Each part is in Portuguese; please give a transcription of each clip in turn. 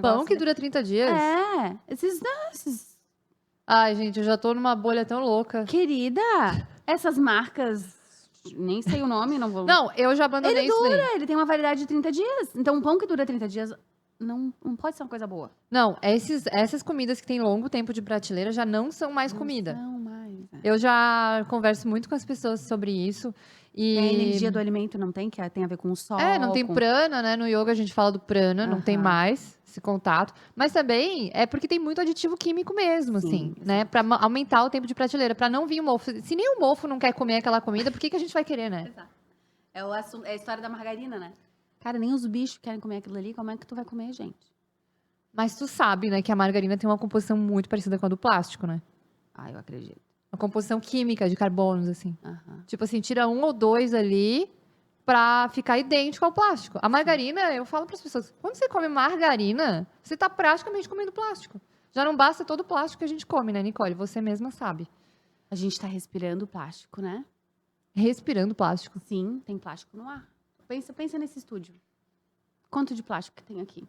Pão que dura 30 dias? Esses... Ai, gente, eu já tô numa bolha tão louca. Querida, essas marcas... Nem sei o nome, não vou... Não, eu já abandonei isso daí. Ele tem uma validade de 30 dias. Então, um pão que dura 30 dias não pode ser uma coisa boa. Não, essas comidas que têm longo tempo de prateleira já não são mais comida. Não mais. Eu já converso muito com as pessoas sobre isso. E a energia do alimento não tem, que tem a ver com o sol. não tem prana, né? No yoga a gente fala do prana, não tem mais esse contato. Mas também é porque tem muito aditivo químico mesmo, assim, né? Pra aumentar o tempo de prateleira, pra não vir o mofo. Se nem o mofo não quer comer aquela comida, por que a gente vai querer, né? Exato. É a história da margarina, né? Cara, nem os bichos querem comer aquilo ali, como é que tu vai comer, gente? Mas tu sabe, né, que a margarina tem uma composição muito parecida com a do plástico, né? Ah, eu acredito. Uma composição química de carbonos, assim. Tipo assim, tira 1 ou 2 ali pra ficar idêntico ao plástico. A margarina, eu falo pras pessoas, quando você come margarina, você tá praticamente comendo plástico. Já não basta todo o plástico que a gente come, né, Nicole? Você mesma sabe. A gente tá respirando plástico, né? Respirando plástico. Sim, tem plástico no ar. Pensa nesse estúdio. Quanto de plástico que tem aqui?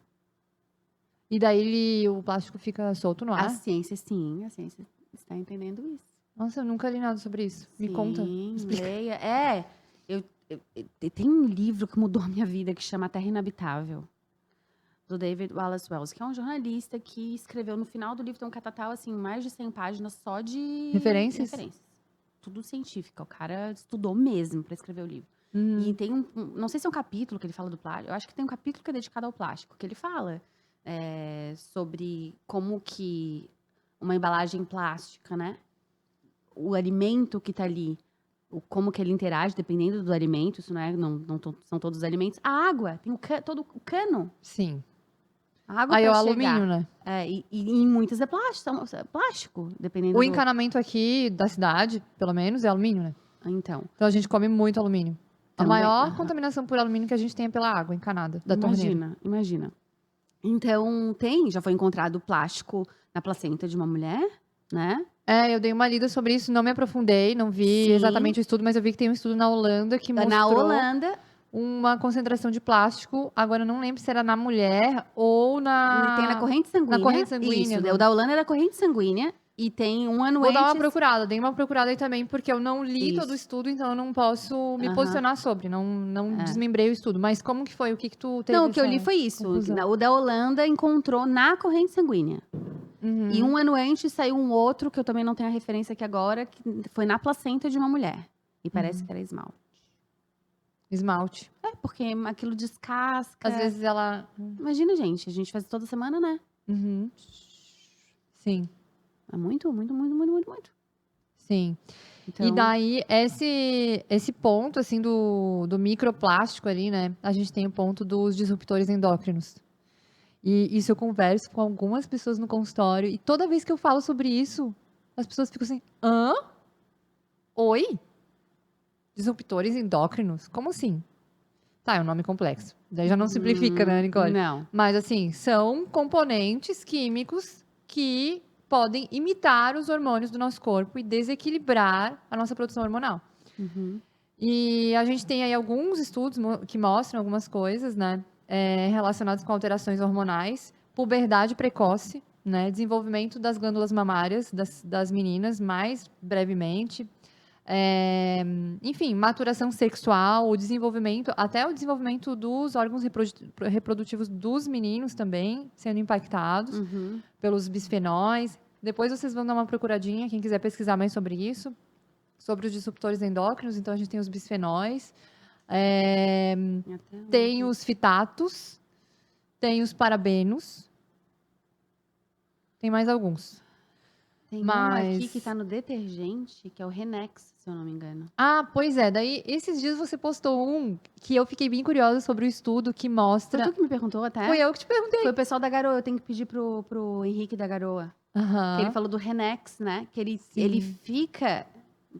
E daí o plástico fica solto no ar? A ciência está entendendo isso. Nossa, eu nunca li nada sobre isso. Me conta. Leia. Tem um livro que mudou a minha vida que chama Terra Inabitável, do David Wallace Wells, que é um jornalista que escreveu no final do livro, tem um catatal, assim, mais de 100 páginas só de referências. Tudo científico. O cara estudou mesmo para escrever o livro. E tem não sei se é um capítulo que ele fala do plástico, eu acho que tem um capítulo que é dedicado ao plástico, que ele fala sobre como que uma embalagem plástica, né? O alimento que tá ali, como que ele interage, dependendo do alimento, isso não são todos os alimentos. A água, tem todo o cano. Sim. A água Aí pra o chegar. alumínio, né? E em muitas é plástico, dependendo O encanamento aqui da cidade, pelo menos, é alumínio, né? Então a gente come muito alumínio. A também, maior contaminação por alumínio que a gente tem é pela água encanada da torneira. Imagina. Então, já foi encontrado plástico na placenta de uma mulher, né? Eu dei uma lida sobre isso, não me aprofundei, não vi exatamente o estudo, mas eu vi que tem um estudo na Holanda que mostrou uma concentração de plástico. Agora, eu não lembro se era na mulher ou Tem na corrente sanguínea. Na corrente sanguínea. Isso, o da Holanda é da corrente sanguínea. E tem um ano Vou antes... dar uma procurada, dei uma procurada aí também, porque eu não li todo o estudo, então eu não posso me posicionar sobre, não desmembrei o estudo. Mas como que foi? O que tu teve? Não, o que eu li foi isso. O da Holanda encontrou na corrente sanguínea. E um ano antes saiu um outro, que eu também não tenho a referência aqui agora, que foi na placenta de uma mulher. E parece que era esmalte. Esmalte. Porque aquilo descasca. Às vezes ela... Imagina, gente, a gente faz toda semana, né? Sim. É muito. Sim. Então... E daí, esse ponto, assim, do microplástico ali, né? A gente tem o ponto dos disruptores endócrinos. E isso eu converso com algumas pessoas no consultório. E toda vez que eu falo sobre isso, as pessoas ficam assim, hã? Oi? Disruptores endócrinos? Como assim? Tá, é um nome complexo. Daí já não simplifica, né, Nicole? Não. Mas, assim, são componentes químicos que podem imitar os hormônios do nosso corpo e desequilibrar a nossa produção hormonal. E a gente tem aí alguns estudos que mostram algumas coisas, né, relacionadas com alterações hormonais, puberdade precoce, né, desenvolvimento das glândulas mamárias das meninas mais brevemente, enfim, maturação sexual, até o desenvolvimento dos órgãos reprodutivos dos meninos também sendo impactados pelos bisfenóis. Depois vocês vão dar uma procuradinha, quem quiser pesquisar mais sobre isso, sobre os disruptores endócrinos. Então, a gente tem os bisfenóis, tem os fitatos, tem os parabenos, tem mais alguns. Tem um aqui que tá no detergente, que é o Renex, se eu não me engano. Ah, pois é. Daí, esses dias você postou um que eu fiquei bem curiosa sobre o estudo que mostra... Foi tu que me perguntou até? Foi eu que te perguntei. Foi o pessoal da Garoa, eu tenho que pedir pro Henrique da Garoa. Que ele falou do Renex, né? Que ele fica...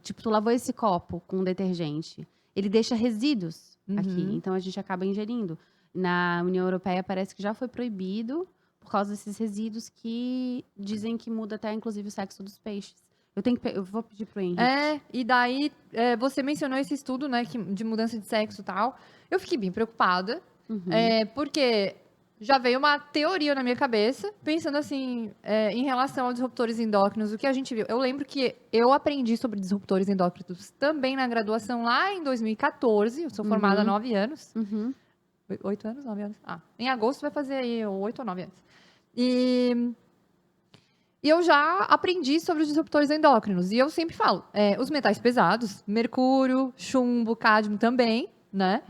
Tipo, tu lavou esse copo com detergente. Ele deixa resíduos aqui, então a gente acaba ingerindo. Na União Europeia parece que já foi proibido... por causa desses resíduos que dizem que muda até, inclusive, o sexo dos peixes. Eu vou pedir pro Henrique. E daí, você mencionou esse estudo, né, de mudança de sexo e tal. Eu fiquei bem preocupada, porque já veio uma teoria na minha cabeça, pensando assim, em relação aos disruptores endócrinos, o que a gente viu. Eu lembro que eu aprendi sobre disruptores endócrinos também na graduação lá em 2014. Eu sou formada há 9 anos. 8 anos? 9 anos? Em agosto vai fazer aí 8 ou 9 anos. E eu já aprendi sobre os disruptores endócrinos. E eu sempre falo, os metais pesados, mercúrio, chumbo, cádmio também, né?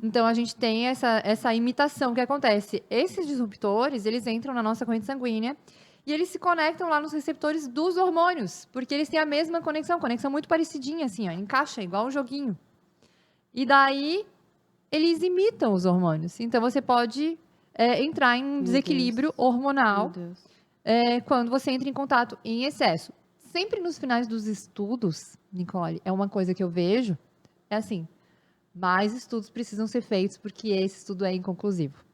Então, a gente tem essa imitação que acontece. Esses disruptores, eles entram na nossa corrente sanguínea e eles se conectam lá nos receptores dos hormônios, porque eles têm a mesma conexão muito parecidinha, assim, ó, encaixa igual um joguinho. E daí, eles imitam os hormônios. Então, você pode entrar em um desequilíbrio hormonal quando você entra em contato em excesso. Sempre nos finais dos estudos, Nicole, é uma coisa que eu vejo, é assim, mais estudos precisam ser feitos porque esse estudo é inconclusivo.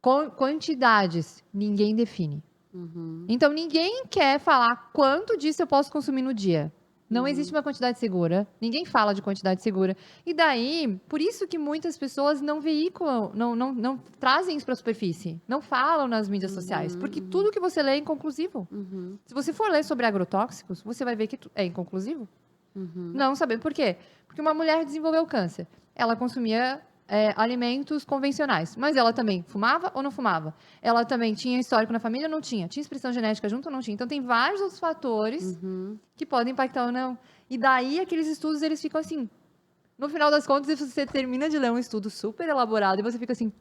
Quantidades, ninguém define. Então, ninguém quer falar quanto disso eu posso consumir no dia. Não existe uma quantidade segura. Ninguém fala de quantidade segura. E daí, por isso que muitas pessoas não veiculam, não trazem isso para a superfície. Não falam nas mídias sociais. Porque tudo que você lê é inconclusivo. Se você for ler sobre agrotóxicos, você vai ver que é inconclusivo. Não sabendo por quê. Porque uma mulher desenvolveu câncer. Ela consumia alimentos convencionais. Mas ela também fumava ou não fumava? Ela também tinha histórico na família ou não tinha? Tinha expressão genética junto ou não tinha? Então, tem vários outros fatores que podem impactar ou não. E daí, aqueles estudos, eles ficam assim... No final das contas, você termina de ler um estudo super elaborado e você fica assim...